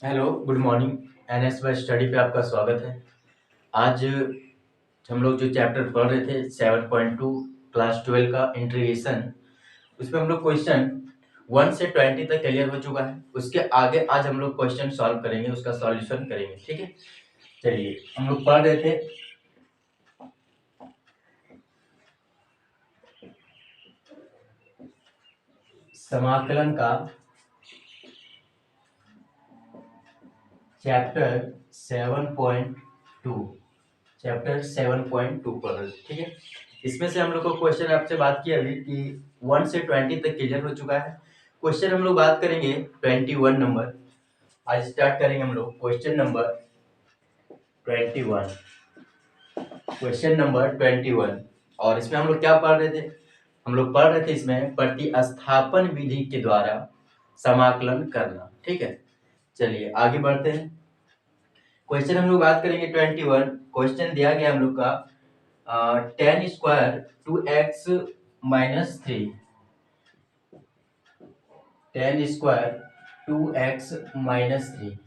Hello, good morning. NS bye study पे आपका स्वागत है। आज हम लोग जो चैप्टर पढ़ रहे थे 7.2 क्लास 12 का इंटीग्रेशन, उसमें हम लोग क्वेश्चन 1 से 20 तक क्लियर हो चुका है। उसके आगे आज हम लोग क्वेश्चन सॉल्व करेंगे, उसका सॉल्यूशन करेंगे। ठीक है, चलिए हम लोग पढ़ रहे थे समाकलन का चैप्टर 7.2 पढ़ रहे थे। ठीक है, इसमें से हम लोग को क्वेश्चन आपसे बात की अभी कि 1 से 20 तक क्लियर हो चुका है। क्वेश्चन हम लोग बात करेंगे 21 नंबर। आज स्टार्ट करेंगे हम लोग क्वेश्चन नंबर 21। क्वेश्चन नंबर 21 और इसमें हम लोग क्या पढ़ रहे थे? हम लोग पढ़ रहे थे इसमें प्रतिस्थापन विधि के द्वारा समाकलन करना। ठीक है, चलिए आगे बढ़ते हैं। क्वेश्चन हम लोग बात करेंगे 21। क्वेश्चन दिया गया हम लोग का ten square 2x minus 3, ten square 2x minus 3।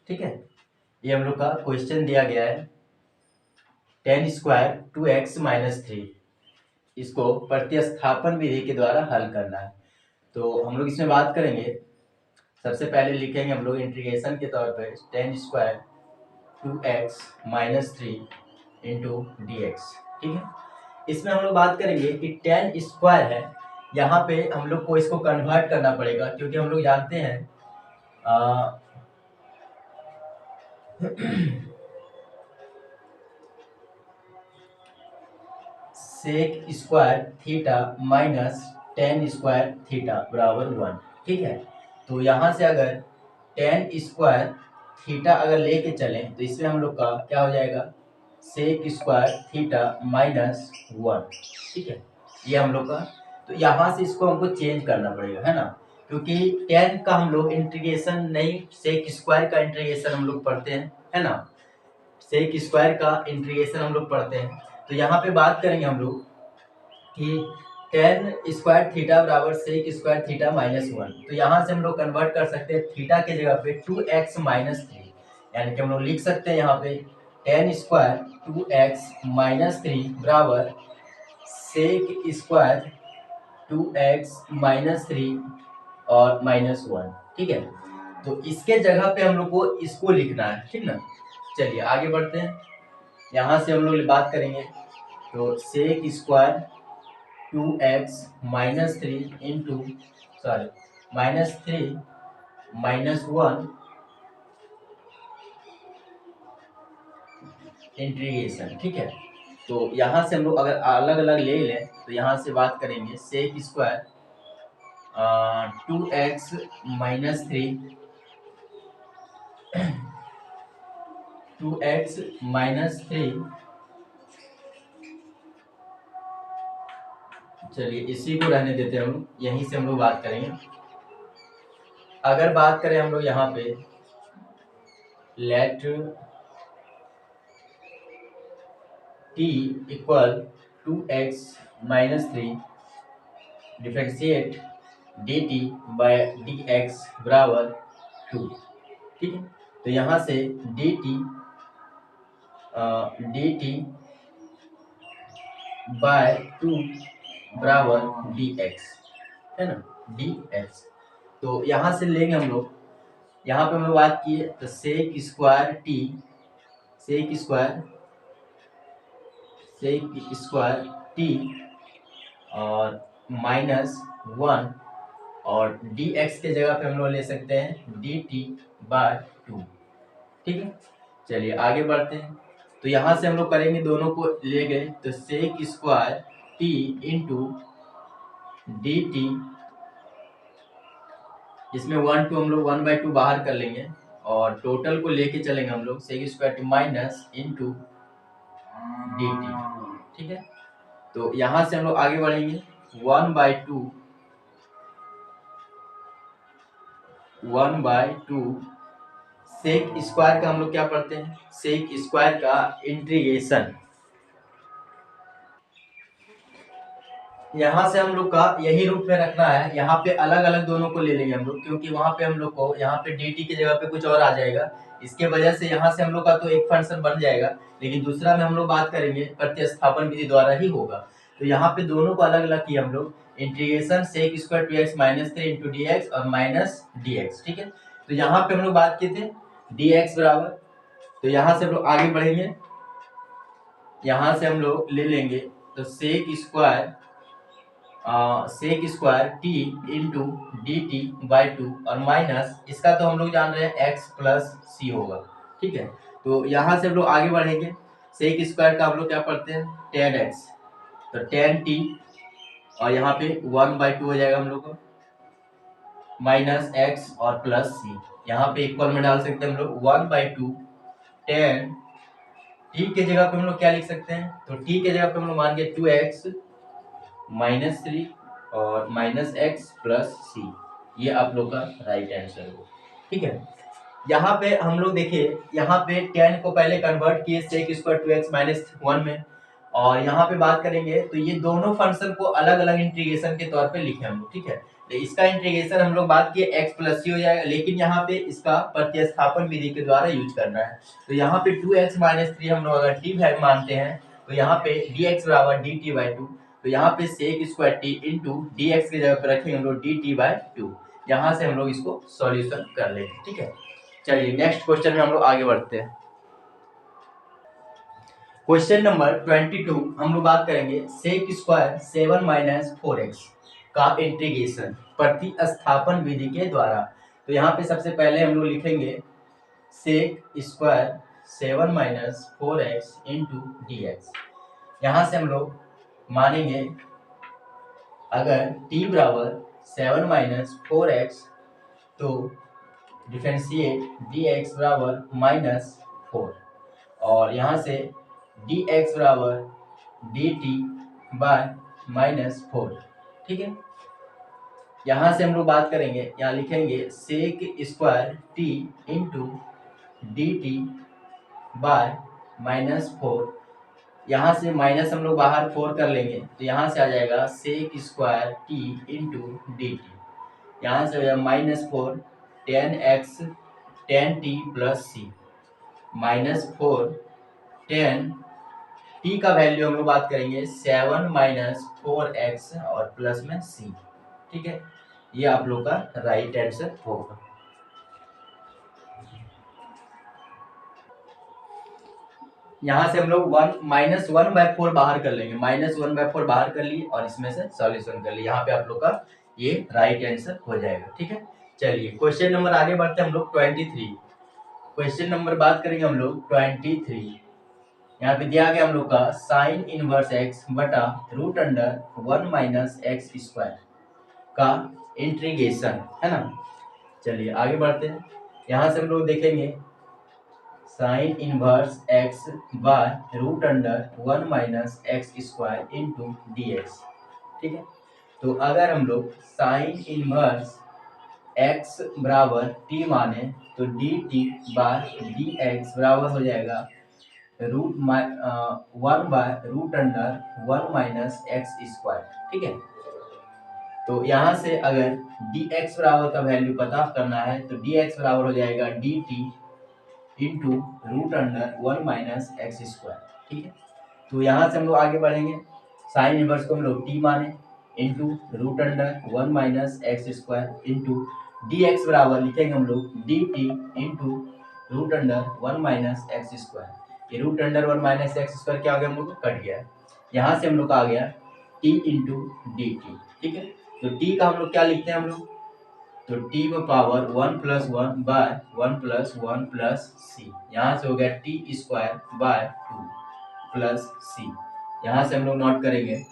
ठीक है, ये हम लोग का क्वेश्चन दिया गया है। टेन स्क्वायर 2x माइनस 3, इसको प्रतिस्थापन विधि के द्वारा हल करना है। तो हम लोग इसमें बात करेंगे, सबसे पहले लिखेंगे हम लोग इंटीग्रेशन के तौर पर ten square 2x minus 3 into D X. ठीक है, इसमें हम लोग बात करेंगे कि टेन स्क्वायर है, यहाँ पे हम लोग को इसको कन्वर्ट करना पड़ेगा, क्योंकि हम लोग जानते हैं sec square theta minus tan square theta बराबर 1। ठीक है, तो यहाँ से अगर टेन स्क्वायर थीटा अगर लेके चलें तो इसमें हम लोग का क्या हो जाएगा, सेक स्क्वायर थीटा माइनस 1। ठीक है, ये हम लोग का, तो यहाँ से इसको हमको चेंज करना पड़ेगा, है ना, क्योंकि टेन का हम लोग इंटीग्रेशन नहीं, सेक स्क्वायर का इंटीग्रेशन हम लोग पढ़ते हैं, है ना, सेक स्क्वायर का इंटीग्रेशन हम लोग पढ़ते हैं। तो यहाँ पे बात करेंगे हम लोग कि टेन स्क्वायर थीटा बराबर सेक स्क्वायर थीटा माइनस 1। तो यहाँ से हम लोग कन्वर्ट कर सकते हैं थीटा के जगह पे 2x माइनस 3, यानी कि हम लोग लिख सकते हैं यहाँ पे टेन स्क्वायर 2x माइनस 3 बराबर सेक स्क्वायर 2x माइनस 3 और माइनस 1। ठीक है, तो इसके जगह पे हम लोग को इसको लिखना है। ठीक ना, चलिए आगे बढ़ते हैं। यहाँ से हम लोग बात करेंगे तो sec square 2x minus 3 into minus 3 minus 1 integration. ठीक है, तो यहाँ से हम लोग अगर अलग अलग ले लें तो यहाँ से बात करेंगे सेक square 2x minus 3 2x minus 3, चलिए इसी को रहने देते हैं, हम यहीं से हम लोग बात करेंगे। अगर बात करें हम लोग यहाँ पे let t equal 2x minus 3 differentiate dt by dx बराबर 2। ठीक है, तो यहाँ से dt बाय 2 बराबर dx, है ना, dx। तो यहाँ से लेंगे हम लोग, यहाँ पे हम लोग बात किए तो sec square T, sec square T और माइनस 1 और dx के जगह पे हम लोग ले सकते हैं dt बाय 2। ठीक है, चलिए आगे बढ़ते हैं। तो यहाँ से हम लोग करेंगे, दोनों को ले गए तो sec square T into D T, इसमें 1 2 हम लोग 1/2 बाहर कर लेंगे और टोटल को लेके चलेंगे हम लोग sec square T minus into D T. ठीक है, तो यहाँ से हम लोग आगे बढ़ेंगे 1/2 सेक स्क्वायर का हम लोग क्या पढ़ते हैं, सेक स्क्वायर का इंटीग्रेशन। यहाँ से हम लोग का यही रूप में रखना है, यहाँ पे अलग अलग दोनों को ले लेंगे हम लोग, क्योंकि वहां पे हम लोग को यहाँ पे dt की जगह पे कुछ और आ जाएगा, इसके वजह से यहाँ से हम लोग का तो एक फंक्शन बन जाएगा, लेकिन दूसरा में हम लोग बात करेंगे प्रतिस्थापन विधि द्वारा ही होगा। तो यहाँ पे दोनों को अलग अलग किया हम लोग, integration sec square 2x minus 3 into D X और माइनस डी एक्स। ठीक है, तो यहाँ पे हम लोग बात किए थे डी एक्स बराबर, तो यहाँ से हम लोग आगे बढ़ेंगे, यहाँ से हम लोग ले लेंगे तो sec square T into D T by 2 और माइनस इसका तो हम लोग जान रहे हैं x प्लस सी होगा। ठीक है, तो यहाँ से हम लोग आगे बढ़ेंगे, सेक स्क्वायर का हम लोग क्या पढ़ते हैं 10x, तो 10t और यहाँ पे 1/2 हो जाएगा हम लोग को, माइनस x और प्लस सी, यहाँ पे इक्वल में डाल सकते हैं हम लोग 1/2 10 t के जगह पे हम लोग क्या लिख सकते हैं, तो t के जगह पे हम लोग मान के 2x माइनस 3 और माइनस एक्स प्लस सी, ये आप लोग का राइट आंसर हो। ठीक है, यहाँ पे हम लोग देखिए, यहाँ पे 10 को पहले कन्वर्ट किए सेक स्क्वायर 2x माइनस 1 में, और यहाँ पे बात करेंगे तो ये दोनों फंक्शन को अलग अलग इंटीग्रेशन के तौर पे लिखे हम लोग। ठीक है, तो इसका इंटीग्रेशन हम लोग बात किए x प्लस सी हो जाएगा, लेकिन यहाँ पे इसका प्रतिस्थापन विधि के द्वारा यूज करना है। तो यहाँ पे 2x माइनस 3 हम लोग अगर t वैल्यू मानते हैं, तो यहाँ पे dx बराबर dt बाई 2, तो यहाँ पे sec square T into D X की जगह पर रखेंगे हम लोग डी टी बाई 2, यहाँ से हम लोग इसको सॉल्यूशन कर लेंगे। ठीक है, चलिए नेक्स्ट क्वेश्चन में हम लोग आगे बढ़ते हैं। क्वेश्चन नंबर 22 हम लोग बात करेंगे सेक स्क्वायर 7 माइनस 4x का इंटीग्रेशन प्रतिस्थापन विधि के द्वारा। तो यहाँ पे सबसे पहले हम लोग लिखेंगे sec square 7 minus 4x into D X, यहाँ से हम लोग मानेंगे अगर t बराबर 7 माइनस 4x तो डिफरेंशिएट dx बराबर माइनस 4, और यहाँ से dx बराबर dt बाय माइनस 4। ठीक है, यहाँ से हम लोग बात करेंगे, यहाँ लिखेंगे sec square t into D T by minus 4, यहाँ से माइनस हम लोग बाहर 4 कर लेंगे, तो यहाँ से आ जाएगा sec square T into D T, यहाँ से हो जाएगा minus 4 10x 10t plus C, minus 4 10 t का वैल्यू हम लोग बात करेंगे 7 माइनस 4x और प्लस में c। ठीक है, ये आप लोग का राइट आंसर होगा। यहाँ से हम लोग माइनस 1/4 बाहर कर लेंगे, माइनस 1/4 बाहर कर लिए और इसमें से सॉल्यूशन कर लिए, यहाँ पे आप लोग का ये राइट आंसर हो जाएगा। ठीक है, चलिए क्वेश्चन नंबर आगे बढ़ते हैं हम लोग 23। क्वेश्चन नंबर बात करेंगे हम लोग 23, यहाँ पे दिया गया हम लोग का साइन इनवर्स x बटा root under 1 minus X square का इंटीग्रेशन है ना। चलिए आगे बढ़ते हैं, यहाँ से हम लोग देखेंगे sine inverse x by root under 1 minus X square into D X. ठीक है, तो अगर हम लोग साइन इनवर्स x बराबर t माने तो D T by D X बराबर हो जाएगा root 1 by root under 1 minus X square. ठीक है, तो यहाँ से अगर डी एक्स बराबर का वैल्यू पता करना है तो डी एक्स बराबर हो जाएगा D T into root under 1 minus X square. ठीक है, तो यहाँ से हम लोग आगे बढ़ेंगे, साइन इनवर्स को हम लोग t माने into root under 1 minus X square into D X बराबर लिखेंगे हम लोग D T into root under 1 minus X square. ये root under 1 minus X square क्या हो गया हम लोग कट गया, यहाँ से हम लोग का आ गया t इंटू डी टी। ठीक है, तो t का हम लोग क्या लिखते हैं हम लोग, तो t को power 1 plus 1 by 1 plus 1 plus C, यहाँ से हो गया t square by 2 plus C, यहाँ से हम लोग नोट करेंगे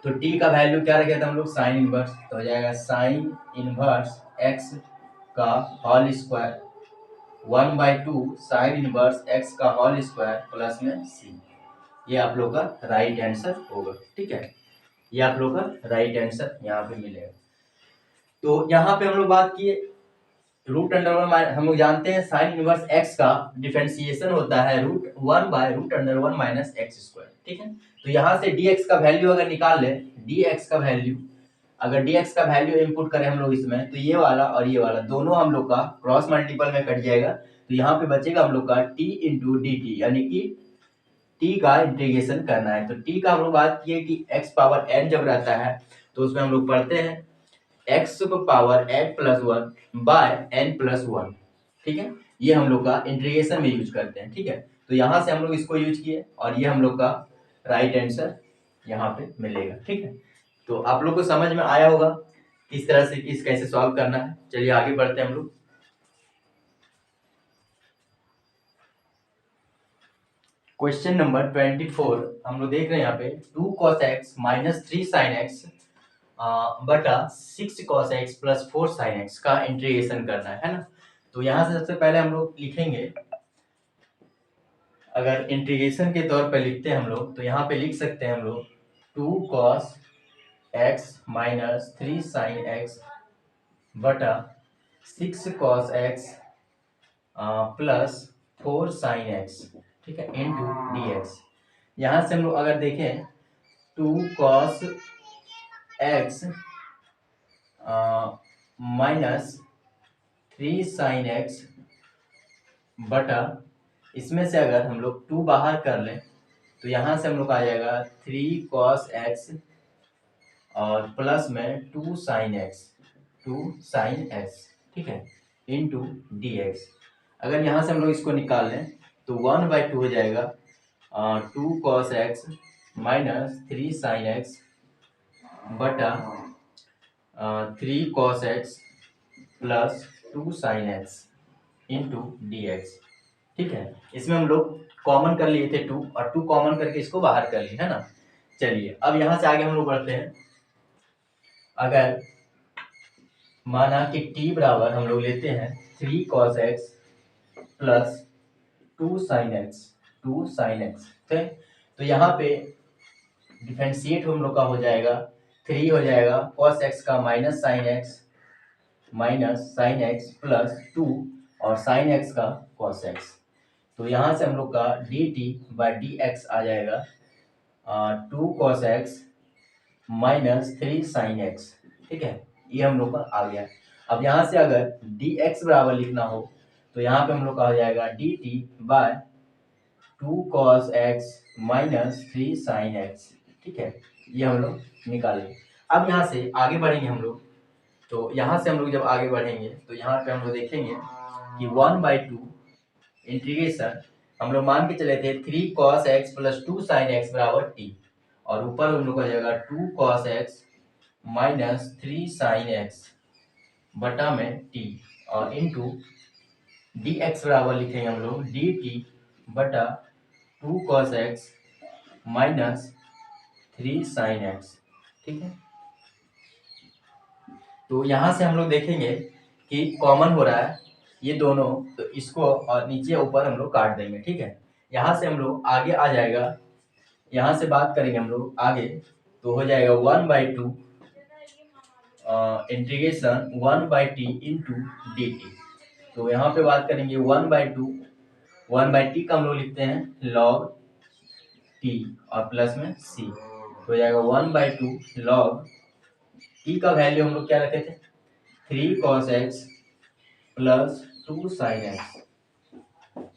तो t का वैल्यू क्या रखे था हम लोग साइन इनवर्स, तो हो जाएगा साइन इनवर्स x का whole square 1/2 sine inverse x का होल स्क्वायर प्लस में c, ये आप लोग का राइट आंसर होगा। ठीक है, ये आप लोग का राइट आंसर यहाँ पे मिलेगा। तो यहाँ पे हम लोग बात किए रूट अंडर 1, हम लोग जानते हैं साइन इनवर्स x का डिफरेंशिएशन होता है root 1 by root under 1 minus X square. ठीक है, तो यहाँ से dx का वैल्यू अगर निकाल ले, डी एक्स का वैल्यू, अगर डी एक्स का वैल्यू इनपुट करें हम लोग इसमें, तो ये वाला और ये वाला दोनों हम लोग का क्रॉस मल्टीपल में कट जाएगा। तो यहाँ पे बचेगा हम लोग का टी इंटू डी टी, यानी कि टी का इंटीग्रेशन करना है। तो टी का हम लोग बात किए कि एक्स पावर एन जब रहता है तो उसमें हम लोग पढ़ते हैं X power N plus one by N plus one, ठीक है। ये हम लोग का इंटीग्रेशन में यूज करते हैं, ठीक है। तो यहाँ से हम लोग इसको यूज किए और ये हम लोग का राइट आंसर यहाँ पे मिलेगा, ठीक है। तो आप लोग को समझ में आया होगा किस तरह से किस कैसे सॉल्व करना है। चलिए आगे बढ़ते हैं हम लोग। क्वेश्चन नंबर 24 हम लोग देख रहे हैं यहाँ पे 2 cos x minus 3 sin x बटा 6 cos x plus 4 sin x का इंटीग्रेशन करना है ना। तो यहाँ से सबसे पहले हम लोग लिखेंगे, अगर इंटीग्रेशन के तौर पे लिखते हैं हम लोग तो यहाँ पे लिख सकते हैं हम लोग 2 cos x minus 3 sin x बटा 6 cos x plus 4 sin x, ठीक है, इंटू डी एक्स। यहाँ से हम लोग अगर देखें 2 cos x minus 3 sin x बटा, इसमें से अगर हम लोग 2 बाहर कर लें तो यहाँ से हम लोग आ जाएगा 3 cos x और प्लस में 2 sin x, ठीक है, इंटू डी एक्स। अगर यहाँ से हम लोग इसको निकाल लें तो 1/2 हो जाएगा 2 cos x minus 3 sin x बटा 3 cos x plus 2 sin x into D X, ठीक है। इसमें हम लोग कॉमन कर लिए थे 2 और 2 कॉमन करके इसको बाहर कर लिए, है ना। चलिए अब यहाँ से आगे हम लोग बढ़ते हैं। अगर माना कि t बराबर हम लोग लेते हैं 3 cos x plus 2 sin x, ठीक है। तो यहाँ पे डिफरेंशिएट हम लोग का हो जाएगा 3 हो जाएगा cos x का माइनस sin x प्लस 2 और sin x का cos x। तो यहाँ से हम लोग का dt बाई डी एक्स आ जाएगा 2 cos x minus 3 sin x, ठीक है। ये हम लोग का आ गया। अब यहाँ से अगर dx बराबर लिखना हो तो यहाँ पे हम लोग का आ जाएगा dt by 2 cos x minus 3 sin x, ठीक है। ये हम लोग निकालेंगे। अब यहाँ से आगे बढ़ेंगे हम लोग, तो यहाँ से हम लोग जब आगे बढ़ेंगे तो यहाँ पे हम लोग देखेंगे कि 1/2 इंटीग्रेशन हम लोग मान के चले थे 3 cos x plus 2 sin x बराबर t, और ऊपर हम लोग आ जाएगा 2 cos x minus 3 sin x बटा में t और इंटू डी एक्स बराबर लिखेंगे हम लोग dt बटा 2 cos x minus 3 sin x, ठीक है। तो यहाँ से हम लोग देखेंगे कि कॉमन हो रहा है ये दोनों, तो इसको और नीचे ऊपर हम लोग काट देंगे, ठीक है। यहाँ से हम लोग आगे आ जाएगा, यहाँ से बात करेंगे हम लोग आगे तो हो जाएगा 1/2 integration 1/t into D T. तो यहाँ पे बात करेंगे 1/t का हम लोग लिखते हैं log t और प्लस में c, तो हो जाएगा 1/2 log t का वैल्यू हम लोग क्या रखे थे 3 cos x plus 2 sin x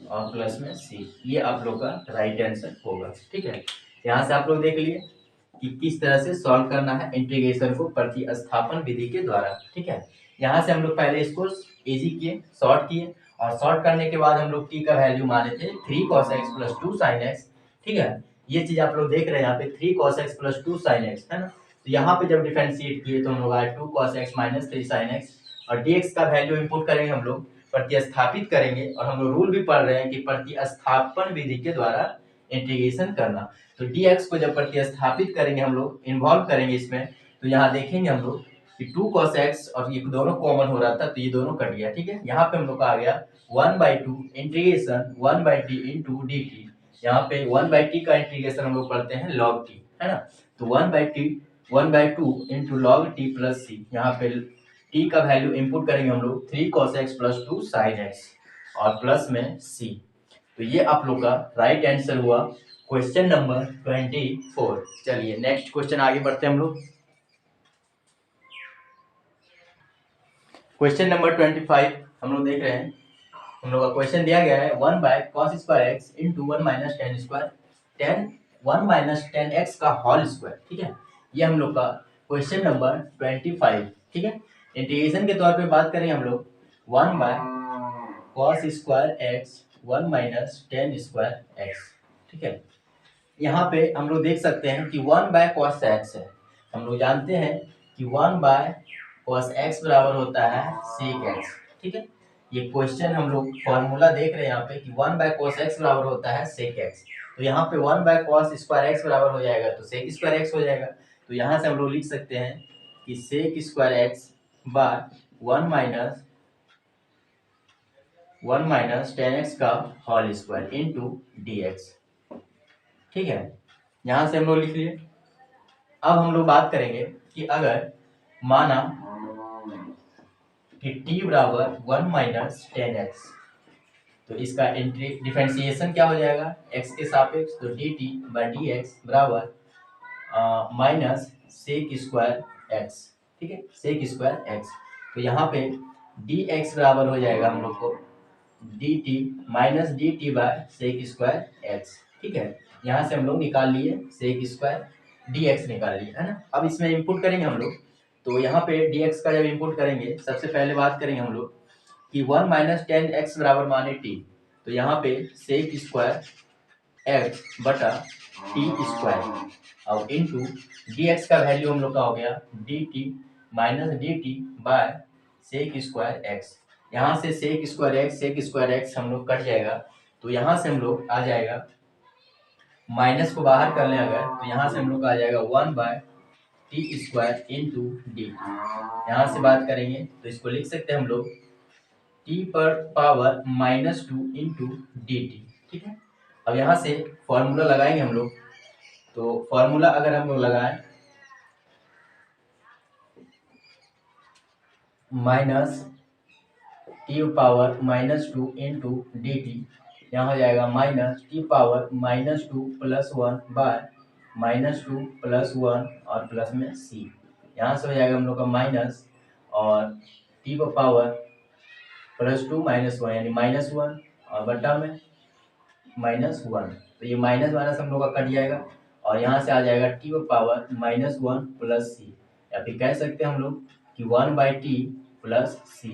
और प्लस में c। ये आप लोग का राइट आंसर होगा, ठीक है। यहाँ से आप लोग देख लिए कि किस तरह से सॉल्व करना है इंटीग्रेशन को प्रतिस्थापन विधि के द्वारा, ठीक है। यहाँ से हम लोग पहले इसको इजी किए, सॉर्ट किए, और सॉर्ट करने के बाद हम लोग t का वैल्यू माने थे 3 cos x plus 2 sin x, ठीक है। ये चीज आप लोग देख रहे हैं यहाँ पे 3 cos x plus 2 sin x, है ना। तो यहाँ पे जब डिफरेंशिएट किए तो हम लोग आए 2 cos x minus 3 sin x, और dx का वैल्यू इनपुट करेंगे हम लोग, प्रतिस्थापित करेंगे, और हम लोग रूल भी पढ़ रहे हैं कि प्रतिस्थापन विधि के द्वारा इंटीग्रेशन करना। तो dx को जब प्रतिस्थापित करेंगे हम लोग, इन्वॉल्व करेंगे इसमें, तो यहाँ देखेंगे हम लोग कि 2 cos x और ये दोनों कॉमन हो रहा था तो ये दोनों कट गया, ठीक है। यहाँ पे हम लोग का आ गया 1/2 integration 1/t into D T. यहाँ पे 1/t का इंटीग्रेशन हम लोग पढ़ते हैं log t, है ना। तो 1/2 into log t plus c। यहाँ पे t का वैल्यू इनपुट करेंगे हम लोग 3 cos x plus 2 sin x और प्लस में c। तो ये आप लोग का राइट आंसर हुआ क्वेश्चन नंबर 24। चलिए नेक्स्ट क्वेश्चन आगे बढ़ते हैं हम लोग। क्वेश्चन नंबर 25 हम लोग देख रहे हैं। हम लोग का क्वेश्चन दिया गया है 1/cos² x इंटू 1 - 10 x का होल स्क्वायर। ठीक है, ये हम लोग का क्वेश्चन नंबर 25। ठीक है, इंटीग्रेशन के तौर पे बात करें हम लोग 1/cos² x 1 - 10² x। ठीक है, यहाँ पे हम लोग देख सकते हैं कि 1/cos x है। हम लोग जानते हैं कि 1/cos x बराबर होता है sec x। ठीक है, ये क्वेश्चन हम लोग फॉर्मूला देख रहे हैं यहाँ पे कि 1/cos x बराबर होता है sec x। तो यहाँ पे 1/cos² x बराबर हो जाएगा तो sec² x हो जाएगा। तो यहाँ से हम लोग लिख सकते हैं कि sec² x बाय 1 - 10x का होल स्क्वायर इंटू dx। ठीक है, यहाँ से हम लोग लिख लिए। अब हम लोग बात करेंगे कि अगर माना कि t बराबर 1 - 10x, तो इसका डिफरेंशिएशन क्या हो जाएगा x के सापेक्ष। तो dt/dx बराबर माइनस sec²x। ठीक है, sec²x। तो यहाँ पे dx बराबर हो जाएगा हम लोग को dt/sec²x। ठीक है, यहाँ से हम लोग निकाल लिए sec² dx निकाल लिए, है ना। अब इसमें इंपुट करेंगे हम लोग। तो यहाँ पे dx का जब इंपुट करेंगे, सबसे पहले बात करेंगे हम लोग कि 1 - 10x बराबर माने t। तो यहाँ पे sec² x बटा t² और इंटू dx का वैल्यू हम लोग का हो गया dt/sec²x। यहाँ से sec² x हम लोग कट जाएगा। तो यहाँ से हम लोग आ जाएगा, माइनस को बाहर कर लें अगर, तो यहाँ से हम लोग आ जाएगा 1/t² इंटू dt। यहाँ से बात करेंगे तो इसको लिख सकते हैं हम लोग t⁻² इंटू dt। ठीक है, अब यहाँ से फॉर्मूला लगाएंगे हम लोग। तो फॉर्मूला अगर हम लोग लगाएं -t⁻² इंटू dt, यहाँ हो जाएगा -t⁻² प्लस 1 बाय -2 प्लस 1 और प्लस में c। यहाँ से हो जाएगा हम लोग का माइनस और t⁻+2 -1 यानी -1 और बटा में -1। तो ये माइनस माइनस हम लोग का कट जाएगा और यहाँ से आ जाएगा t⁻−1 प्लस c, या फिर कह सकते हैं हम लोग कि 1/t प्लस c,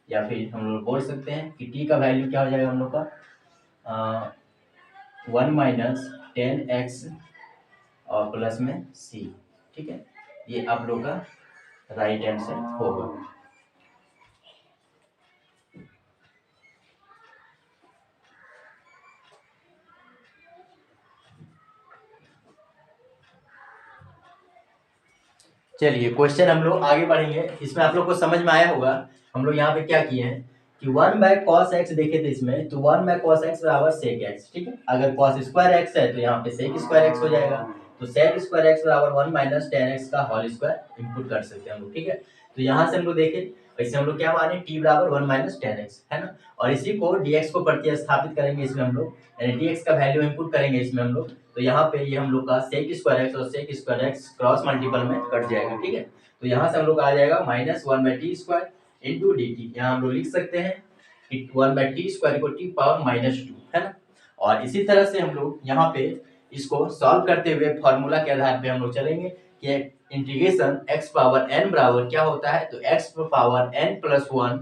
या फिर हम लोग बोल सकते हैं कि t का वैल्यू क्या हो जाएगा हम लोग का 1 - 10x और प्लस में c। ठीक है, ये आप लोग का राइट आंसर होगा। चलिए क्वेश्चन हम लोग आगे बढ़ेंगे। इसमें आप लोग को समझ में आया होगा हम लोग यहाँ पे क्या किए हैं कि 1/cos x देखे थे इसमें, तो 1/cos x बराबर sec x। ठीक है, अगर cos² x है तो यहाँ पे sec² x हो जाएगा। तो sec² x बराबर 1 - 10x का होल स्क्वायर इनपुट कर सकते हैं हम लोग। ठीक है, तो यहाँ से हम लोग देखें, वैसे हम लोग क्या माने t बराबर 1 - 10x, है ना। और इसी को dx को प्रतिस्थापित करेंगे इसमें हम लोग, यानी dx का वैल्यू इनपुट करेंगे इसमें हम लोग। तो यहाँ पे ये हम लोग का sec² x और sec² x क्रॉस मल्टीपल में कट जाएगा। ठीक है, तो यहाँ से हम लोग आ जाएगा -1/t² इंटू dt। यहाँ हम लोग लिख सकते हैं कि 1/t² को t⁻−2, है ना। और इसी तरह से हम लोग यहाँ पे इसको सॉल्व करते हुए फॉर्मूला के आधार पे हम लोग चलेंगे कि इंटीग्रेशन x⁻n बराबर क्या होता है, तो x⁻n+1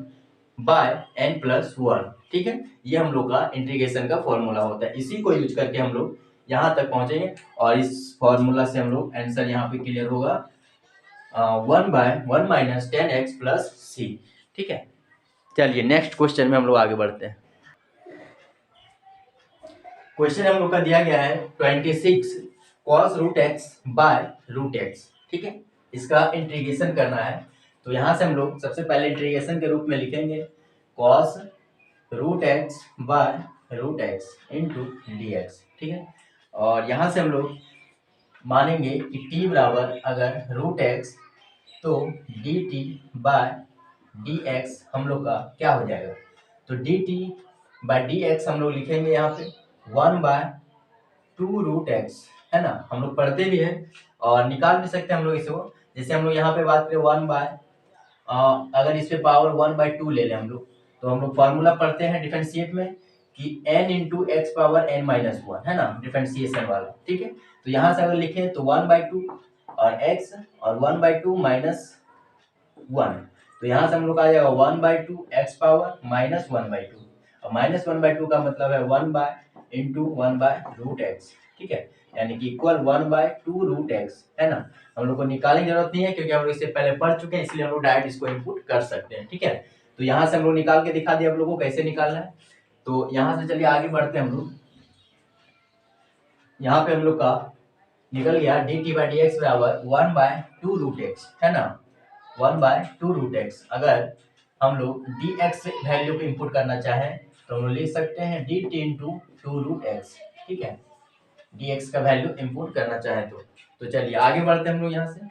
बाय n+1। ठीक है, ये हम लोग का इंटीग्रेशन का फॉर्मूला होता है। इसी को यूज करके हम लोग यहाँ तक पहुंचेंगे और इस फॉर्मूला से हम लोग आंसर यहाँ पे क्लियर होगा 1/1 - 10x प्लस c। ठीक है, चलिए नेक्स्ट क्वेश्चन में हम लोग आगे बढ़ते हैं। क्वेश्चन हम लोग का दिया गया है 26 cos√x बाय √x। ठीक है, इसका इंटीग्रेशन करना है। तो यहाँ से हम लोग सबसे पहले इंटीग्रेशन के रूप में लिखेंगे cos√x bye √x into dx। ठीक है, और यहाँ से हम लोग मानेंगे कि t बराबर अगर √x, तो dt/dx हम लोग का क्या हो जाएगा, तो dt/dx हम लोग लिखेंगे यहाँ पे 1/2 2√x, है ना, हम लोग पढ़ते भी हैं और निकाल भी सकते हैं हम लोग इसको। जैसे हम लोग यहाँ पे बात करें 1 बाय, अगर इस पे पावर 1/2 ले लें हम लोग, तो हम लोग फार्मूला पढ़ते हैं डिफरेंशिएट में कि n into x power n-1, है ना, डिफरेंशिएशन वाला। ठीक है, तो यहाँ से अगर लिखें तो 1/2 और x और 1/2 माइनस 1, तो यहाँ से हम लोग आ जाएगा 1/2 एक्स पावर -1/2, और -1/2 का मतलब है 1 इंटू 1/√x। ठीक है, यानी कि इक्वल 1/2√x, है ना। हम लोग को निकालने की जरूरत नहीं है क्योंकि हम लोग इससे पहले पढ़ चुके हैं, इसलिए हम लोग डायरेक्ट इसको इनपुट कर सकते हैं। ठीक है, तो यहाँ से हम लोग निकाल के दिखा दिया आप लोगों को कैसे निकालना है। तो यहाँ से चलिए आगे बढ़ते हैं हम लोग। यहाँ पे हम लोग का निकल गया dt/dx बराबर 1/2√x, है ना, 1/2√x। अगर हम लोग dx वैल्यू को इनपुट करना चाहें तो हम लोग लिख सकते हैं dt इंटू 2√x। ठीक है, dx का वैल्यू इनपुट करना चाहे तो चलिए आगे बढ़ते हैं हम लोग। यहाँ से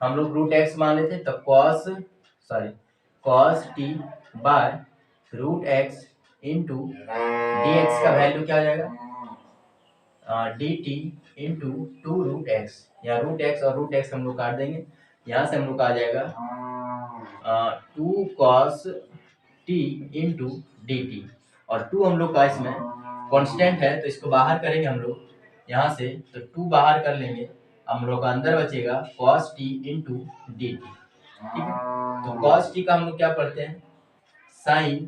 हम लोग √x मान लेते हैं, तो cos t by √x into dx का वैल्यू क्या आ जाएगा, dt इंटू 2√x, या √x और √x हम लोग काट देंगे। यहाँ से हम लोग का आ जाएगा 2 cos t इंटू dt, और 2 हम लोग का इसमें कांस्टेंट है तो इसको बाहर करेंगे हम लोग यहाँ से, तो 2 बाहर कर लेंगे, हम लोग का अंदर बचेगा cos t इंटू dt। ठीक है, तो cos t का हम लोग क्या पढ़ते हैं, sin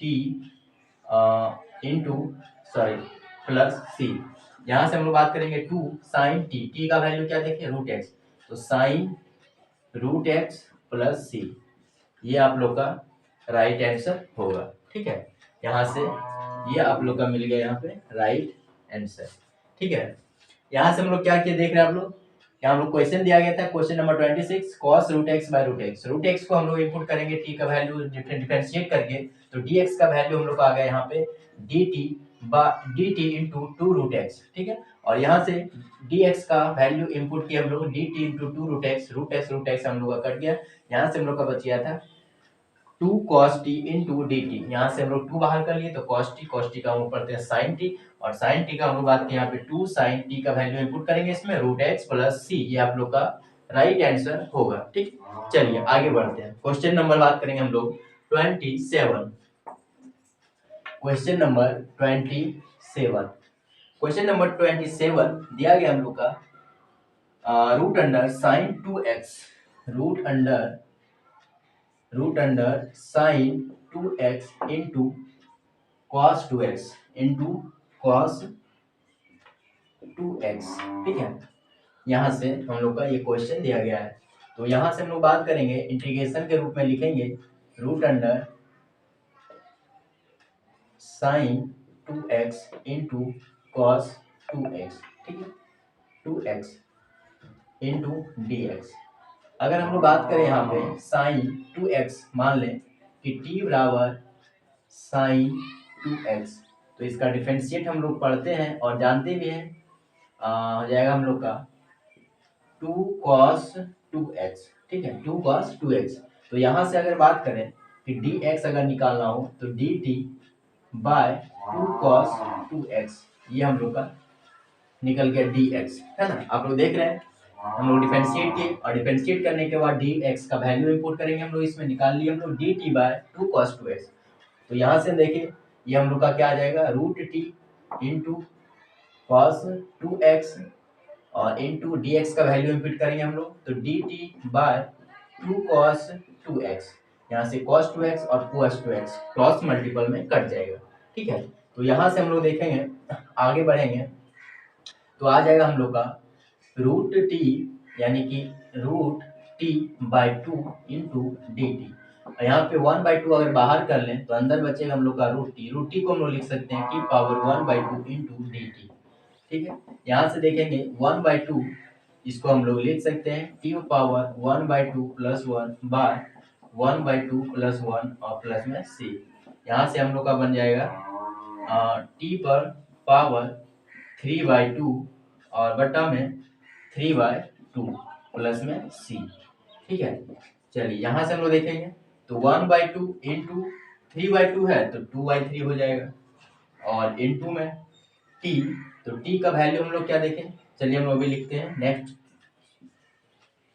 t into plus c। यहाँ से हम लोग बात करेंगे 2 sin t का वैल्यू क्या देखिए √x, तो sin √x प्लस c, ये आप लोग का राइट आंसर होगा। ठीक है, यहाँ से ये आप लोग का मिल गया यहाँ पे राइट आंसर। ठीक है, यहाँ से हम लोग क्या किया देख रहे हैं आप लोग, यहाँ हम लोग क्वेश्चन दिया गया था, क्वेश्चन नंबर 26, cos √x बाय √x। √x को हम लोग इनपुट करेंगे t का वैल्यू डिफरेंशिएट करके, तो dx का वैल्यू हम लोग का आ गया यहाँ पे dt इंटू 2√x। ठीक है, और यहाँ से dx का वैल्यू इनपुट किया हम लोग dt इंटू 2√x हम लोग का कट गया। यहाँ से हम लोग का बच गया था 2 cos t इंटू dt, यहाँ से हम लोग 2 बाहर कर लिए तो cos t का हम लोग पढ़ते हैं sin t, और sin t का हम लोग बात करें यहाँ पे 2 sin t का वैल्यू इनपुट करेंगे इसमें √x प्लस c, ये आप लोग का राइट आंसर होगा। ठीक, चलिए आगे बढ़ते हैं। क्वेश्चन नंबर बात करेंगे हम लोग 27। क्वेश्चन नंबर 27, क्वेश्चन नंबर 27 दिया गया हम लोग का root under sine 2x, root under sine 2x into cos 2x into cos 2x। ठीक है, यहाँ से हम लोग का ये क्वेश्चन दिया गया है, तो यहाँ से हम लोग बात करेंगे इंटीग्रेशन के रूप में लिखेंगे root under sine 2x into cos 2x। ठीक है, 2x इंटू dx। अगर हम लोग बात करें यहाँ पे साइन 2x, मान लें कि t बराबर साइन 2x, तो इसका डिफरेंशिएट हम लोग पढ़ते हैं और जानते भी हैं, हो जाएगा हम लोग का 2 cos 2x। ठीक है, 2 cos 2x। तो यहाँ से अगर बात करें कि dx अगर निकालना हो तो dt बाय 2 cos 2x, ये हम लोग का निकल गया dx, है ना। आप लोग देख रहे हैं हम लोग डिफरेंशिएट किए, और डिफरेंशिएट करने के बाद dx का वैल्यू इंपोर्ट करेंगे हम लोग, इसमें निकाल लिए हम लोग dt बाय 2 cos 2x। तो यहाँ से देखिए ये हम लोग का क्या आ जाएगा √t इंटू cos 2x, और इंटू dx का वैल्यू इंपोर्ट करेंगे हम लोग, तो dt बाय 2 cos 2x, यहाँ से cos 2x और cos 2x क्रॉस मल्टीपल में कट जाएगा। ठीक है, तो यहाँ से हम लोग देखेंगे आगे बढ़ेंगे तो आ जाएगा हम लोग का √t, यानी कि √t/2 इंटू dt। यहाँ पे 1/2 अगर बाहर कर लें तो अंदर बचेगा हम लोग का √t को हम लोग लिख सकते हैं t पावर 1/2 इंटू dt। ठीक है, यहाँ से देखेंगे 1/2, इसको हम लोग लिख सकते हैं t power 1/2 plus 1 by 1/2 plus 1 और प्लस में c। यहाँ से हम लोग का बन जाएगा t पर पावर 3/2 और बटा में 3/2 प्लस में c। ठीक है, चलिए यहाँ से हम लोग देखेंगे तो 1/2 इंटू 3/2 है तो 2/3 हो जाएगा, और इंटू में t तो टी का वैल्यू हम लोग क्या देखें, चलिए हम लोग भी लिखते हैं, नेक्स्ट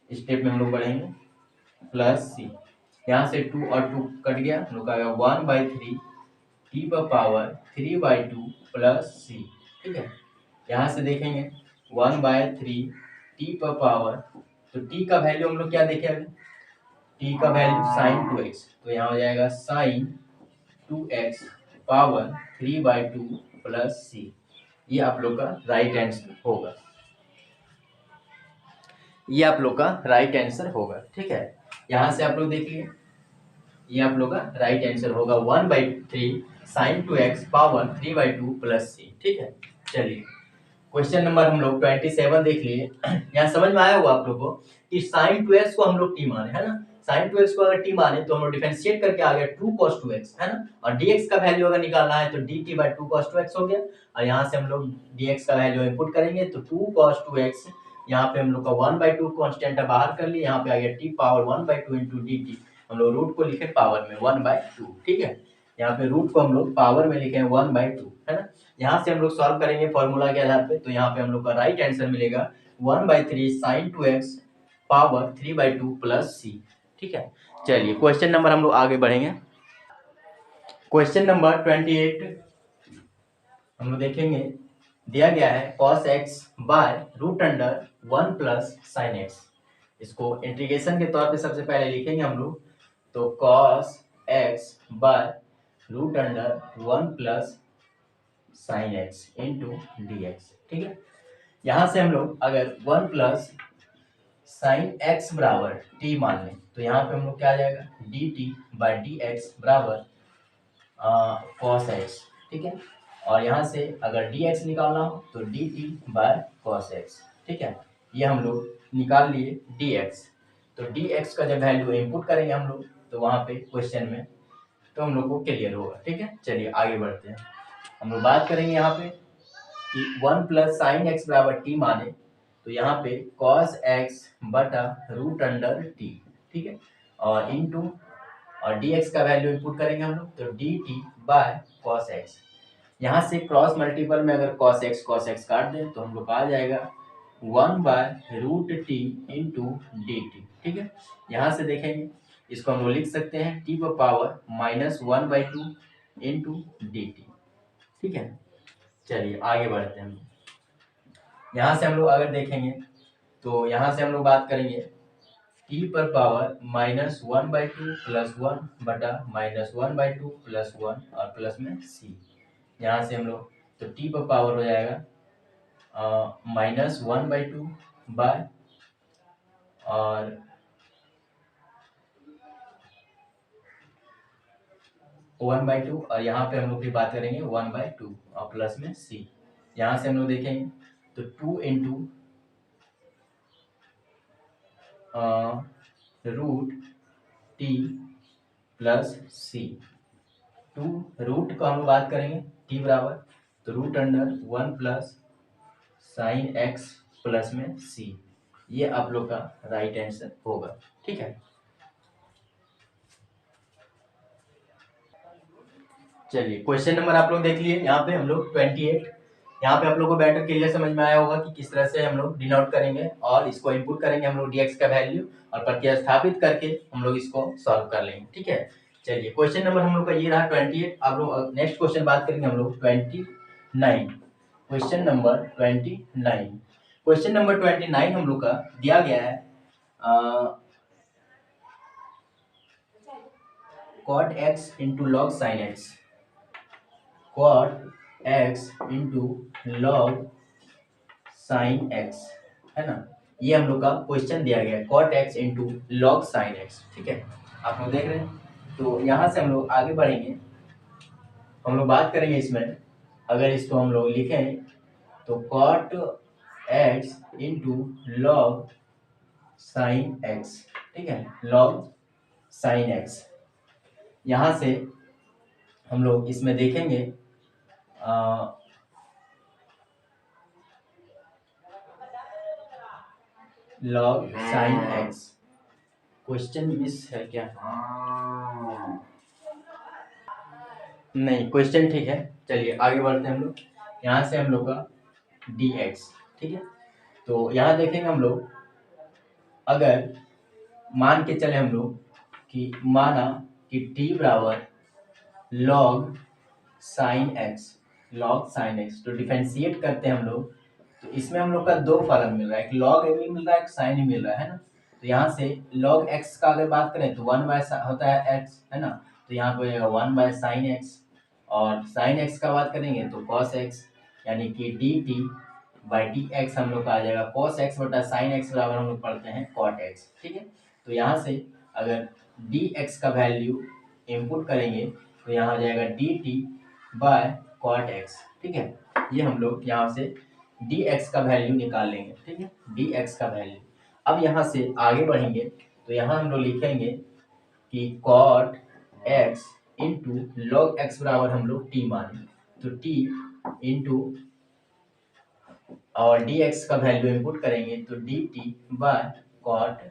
स्टेप में हम लोग बढ़ेंगे, प्लस सी, यहाँ से 2 और 2 कट गया, हम लोग का 1/3 टी पर पावर 3/2 प्लस सी। ठीक है, यहाँ से देखेंगे 1/3 टी पर पावर, तो टी का वैल्यू हम लोग क्या देखे अभी, टी का वैल्यू साइन 2x, तो यहाँ हो जाएगा साइन 2x पावर 3/2 प्लस सी। ये आप लोग का राइट आंसर होगा, ये आप लोग का राइट आंसर होगा। ठीक है, यहाँ से आप लोग देख लिए, ये आप लोग का राइट आंसर होगा 1/3 साइन 2x पावर 3/2 प्लस सी। ठीक है, चलिए क्वेश्चन नंबर हम लोग 27 देख लिए। यहाँ समझ में आया होगा आप लोग को कि साइन 2x को हम लोग टी माने, है ना, साइन 2x को अगर टी माने तो हम लोग डिफरेंशिएट करके आ गया 2 cos 2x, है ना, और dx का वैल्यू अगर निकालना है तो dt/2 cos 2x हो गया, और यहाँ से हम लोग dx का वैल्यू इनपुट करेंगे तो 2 cos 2x, यहाँ पे हम लोग का 1/2 कांस्टेंट बाहर कर लिए, यहाँ पे आ गया t पावर 1/2 इंटू dt, हम लोग रूट को लिखे पावर में 1/2। ठीक है, यहाँ पे रूट को हम लोग पावर में लिखे 1/2, है ना, यहाँ से हम लोग सॉल्व करेंगे फॉर्मूला के आधार पे, तो यहाँ पे हम लोग का राइट आंसर मिलेगा 1/3 साइन 2x पावर 3/2 प्लस सी। ठीक है, चलिए क्वेश्चन नंबर हम लोग आगे बढ़ेंगे, क्वेश्चन नंबर 28 हम लोग देखेंगे, दिया गया है cos x by root under 1 plus sine X, इसको इंटीग्रेशन के तौर पे सबसे पहले लिखेंगे हम लोग, तो cos x by root under 1 plus sine X into D X. ठीक है, यहाँ से हम लोग अगर 1 प्लस साइन एक्स बराबर टी मान लें तो यहाँ पे हम लोग क्या आ जाएगा D T by D X बराबर कॉस एक्स। ठीक है, और यहाँ से अगर डी एक्स निकालना हो तो D T by cos X. ठीक है, ये हम लोग निकाल लिए डी एक्स, तो डी एक्स का जब वैल्यू इनपुट करेंगे हम लोग तो वहाँ पे क्वेश्चन में तो हम लोग को क्लियर होगा। ठीक है, चलिए आगे बढ़ते हैं, हम लोग बात करेंगे यहाँ पे कि 1 प्लस साइन एक्स बराबर टी माने तो यहाँ पे cos x बटा रूट अंडर टी। ठीक है, और इनटू और dx का वैल्यू इनपुट करेंगे हम लोग तो dt बाय cos x, यहाँ से क्रॉस मल्टीपल में अगर cos x काट दें तो हम लोग आ जाएगा 1 by root T into D T. ठीक है, यहाँ से देखेंगे इसको हम लोग लिख सकते हैं t पर पावर -1/2 इंटू डी टी। ठीक है, चलिए आगे बढ़ते हैं, यहाँ से हम लोग अगर देखेंगे तो यहाँ से हम लोग बात करेंगे t पर पावर -1/2 प्लस 1 बटा -1/2 प्लस 1 और प्लस में c, यहाँ से हम लोग तो t पर पावर हो जाएगा -1/2 बाय और 1/2, और यहाँ पे हम लोग की बात करेंगे 1/2 और प्लस में c, यहाँ से हम लोग देखेंगे तो 2 into root T plus C, 2 root को हम लोग बात करेंगे टी बराबर तो root under 1 plus sine X plus में सी, ये आप लोग का राइट आंसर होगा। ठीक है, चलिए क्वेश्चन नंबर आप लोग देख लिए, यहाँ पे हम लोग 28, यहाँ पे आप लोग को बेटर क्लियर समझ में आया होगा कि किस तरह से हम लोग डिनोट करेंगे और इसको इनपुट करेंगे हम लोग dx का वैल्यू और प्रतिस्थापित करके हम लोग इसको सॉल्व कर लेंगे। ठीक है, चलिए क्वेश्चन नंबर हम लोग का ये रहा 28, आप लोग नेक्स्ट क्वेश्चन बात करेंगे हम लोग 29, क्वेश्चन नंबर 29, क्वेश्चन नंबर 29 हम लोग का दिया गया है cot x into log sine x, cot x into log sine x, है ना, ये हम लोग का क्वेश्चन दिया गया है cot x into log sine x. ठीक है, आप लोग देख रहे हैं, तो यहाँ से हम लोग आगे बढ़ेंगे, हम लोग बात करेंगे इसमें अगर इसको हम लोग लिखें तो cot x into log sine x. ठीक है, लॉग साइन एक्स, यहाँ से हम लोग इसमें देखेंगे log sine x, question miss है क्या, नहीं क्वेश्चन ठीक है, चलिए आगे बढ़ते हैं हम लोग, यहाँ से हम लोग का dx। ठीक है, तो यहाँ देखेंगे हम लोग, अगर मान के चले हम लोग कि माना कि t बराबर log साइन एक्स, तो डिफरेंशिएट करते हैं हम लोग, तो इसमें हम लोग का दो फलन मिल रहा है, एक log भी मिल रहा है, एक साइन भी मिल रहा है ना। तो यहाँ से log x का अगर बात करें तो 1 बाय होता है x, है ना, तो यहाँ पे हो जाएगा 1 बाय साइन एक्स, और साइन एक्स का बात करेंगे तो cos x, यानी कि dt बाई डी एक्स हम लोग का आ जाएगा cos x बटा साइन एक्स बराबर हम लोग पढ़ते हैं cot x। ठीक है, तो यहाँ से अगर dx का वैल्यू इनपुट करेंगे तो यहाँ आ जाएगा dt बाय cot x। ठीक है, ये हम लोग यहाँ से dx का वैल्यू निकाल लेंगे। ठीक है, dx का वैल्यू। अब यहाँ से आगे बढ़ेंगे तो यहाँ हम लोग लिखेंगे कि cot x into log x बराबर हम लोग t माने, तो t इंटू और dx का वैल्यू इनपुट करेंगे तो dt बाय cot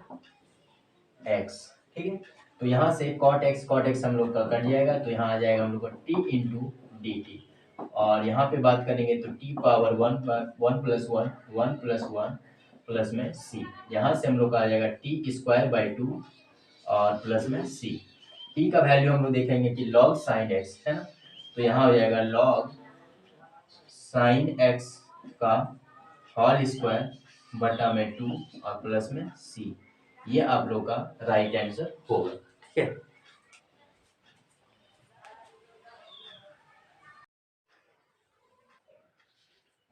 x। ठीक है, तो यहाँ से cot x हम लोग का कट जाएगा, तो यहाँ आ जाएगा हम लोग का t इंटू dt, और यहाँ पे बात करेंगे तो t पावर 1 प्लस 1 प्लस में c, यहाँ से हम लोग का आ जाएगा t स्क्वायर बाई 2 और प्लस में c। t का वैल्यू हम लोग देखेंगे कि log साइन x है ना, तो यहाँ हो जाएगा log साइन x का होल स्क्वायर बटा में 2 और प्लस में c। ये आप लोग का राइट आंसर होगा। ठीक है,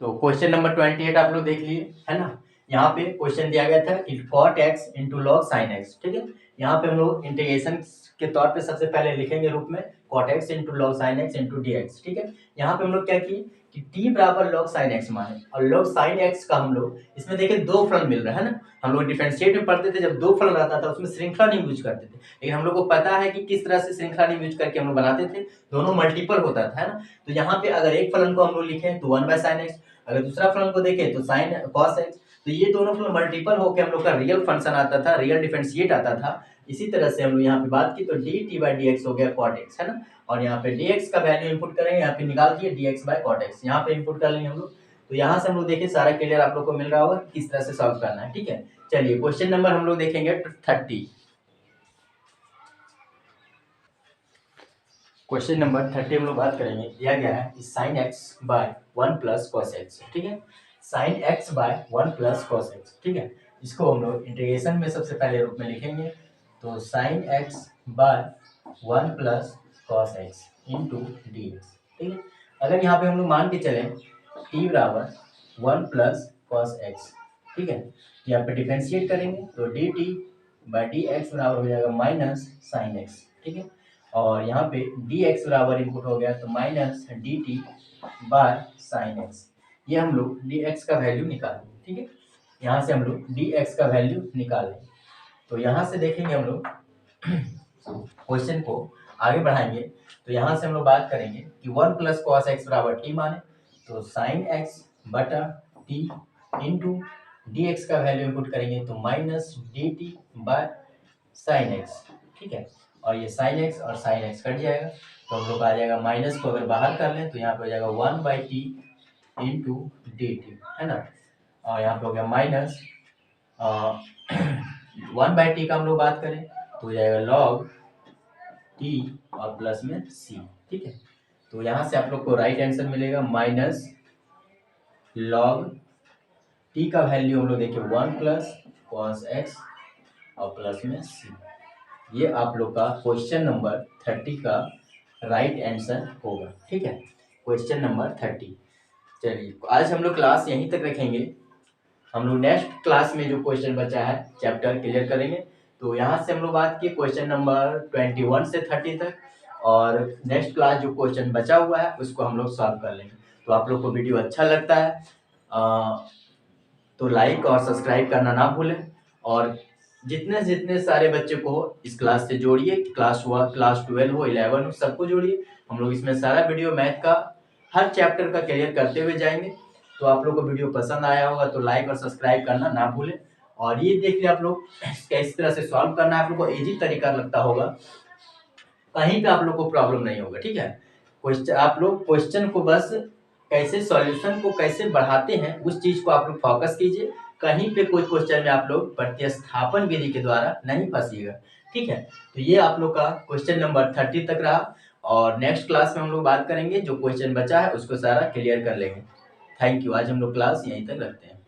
तो क्वेश्चन नंबर 28 आप लोग देख लिए, है ना। यहाँ पे क्वेश्चन दिया गया था कि cot x into log sine x. ठीक है, यहाँ पे हम लोग इंटीग्रेशन के तौर पे सबसे पहले लिखेंगे रूप में cot x into log sign X into dx। ठीक है, यहाँ पे हम लोग क्या किए कि t बराबर लॉग साइन एक्स माने, और लॉग साइन एक्स का हम लोग इसमें देखिए दो फलन मिल रहा है ना। हम लोग डिफरेंशिएट में पढ़ते थे, जब दो फलन रहता था उसमें श्रृंखला नहीं यूज करते थे, लेकिन हम लोग को पता है कि किस तरह से श्रृंखला नहीं यूज करके हम लोग बनाते थे, दोनों मल्टीपल होता था, है ना। तो यहाँ पे अगर एक फलन को हम लोग लिखें तो 1 बाय साइन एक्स, अगर दूसरा फलन को देखें तो साइन cos x, तो ये दोनों फलन मल्टीपल होकर हम लोग का रियल फंक्शन आता था, रियल डिफरेंशिएट आता था। इसी तरह से हम लोग यहाँ पे बात की तो dt बाई dx हो गया cot x, है ना, और यहाँ पे dx का वैल्यू इनपुट करेंगे, यहाँ पे निकाल दिए dx बाई cot x, यहाँ पे इनपुट कर लेंगे हम लोग। तो यहाँ से हम लोग देखिए सारा क्लियर आप लोग को मिल रहा होगा किस तरह से सॉल्व करना है। ठीक है, चलिए क्वेश्चन नंबर हम लोग देखेंगे 30। क्वेश्चन नंबर 30 हम लोग बात करेंगे, दिया गया है sine X by 1 plus cos X. ठीक है, sine X by 1 plus cos X. ठीक है, इसको हम लोग इंटीग्रेशन में सबसे पहले रूप में लिखेंगे, तो sine X by 1 plus cos X into D X. ठीक है, अगर यहाँ पे हम लोग मान के चले t बराबर 1 प्लस कॉस एक्स, ठीक है, यहाँ पे डिफरेंशिएट करेंगे तो D T by D X बराबर हो जाएगा माइनस साइन एक्स। ठीक है, और यहाँ पे dx बराबर इनपुट हो गया तो minus dt by sine x. ये हम लोग dx का वैल्यू निकालेंगे। ठीक है, यहाँ से हम लोग dx का वैल्यू निकालेंगे, तो यहाँ से देखेंगे हम लोग क्वेश्चन को आगे बढ़ाएंगे, तो यहाँ से हम लोग बात करेंगे कि 1 प्लस कॉस एक्स बराबर t माने, तो साइन एक्स बटा t इंटू डी एक्स का वैल्यू इनपुट करेंगे तो minus D T by sine x. ठीक है, और ये साइन एक्स और साइन एक्स कट जाएगा, तो हम लोग आ जाएगा माइनस को अगर बाहर कर लें तो यहाँ पे हो जाएगा 1 by T into D T, है ना, और यहाँ पे हो गया माइनस 1 बाई टी का हम लोग बात करें तो हो जाएगा लॉग टी और प्लस में सी। ठीक है, तो यहाँ से आप लोग को राइट आंसर मिलेगा माइनस लॉग टी का वैल्यू हम लोग देखिए 1 प्लस कॉस एक्स और प्लस में सी। ये आप लोग का क्वेश्चन नंबर 30 का राइट आंसर होगा। ठीक है, क्वेश्चन नंबर 30। चलिए आज हम लोग क्लास यहीं तक रखेंगे, हम लोग नेक्स्ट क्लास में जो क्वेश्चन बचा है चैप्टर क्लियर करेंगे। तो यहाँ से हम लोग बात किए क्वेश्चन नंबर 21 से 30 तक, और नेक्स्ट क्लास जो क्वेश्चन बचा हुआ है उसको हम लोग सॉल्व कर लेंगे। तो आप लोग को वीडियो अच्छा लगता है तो लाइक और सब्सक्राइब करना ना भूलें, और जितने सारे बच्चे को इस क्लास से जोड़िए, क्लास 1 क्लास 12 हो 11 हो सबको जोड़िए। हम लोग इसमें सारा वीडियो मैथ का हर चैप्टर का क्लियर करते हुए जाएंगे। तो आप लोग को वीडियो पसंद आया होगा तो लाइक और सब्सक्राइब करना ना भूलें, और ये देख लिया आप लोग किस तरह से सॉल्व करना है, आप लोग को इजी तरीका लगता होगा, कहीं पे आप लोग को प्रॉब्लम नहीं होगा। ठीक है, क्वेश्चन आप लोग क्वेश्चन को बस कैसे सॉल्यूशन को कैसे बढ़ाते हैं उस चीज को आप लोग फोकस कीजिए। कहीं पे कोई क्वेश्चन में आप लोग प्रतिस्थापन विधि के द्वारा नहीं फंसिएगा। ठीक है, तो ये आप लोग का क्वेश्चन नंबर 30 तक रहा, और नेक्स्ट क्लास में हम लोग बात करेंगे जो क्वेश्चन बचा है उसको सारा क्लियर कर लेंगे। Thank you. आज हम लोग क्लास यहीं तक रखते हैं।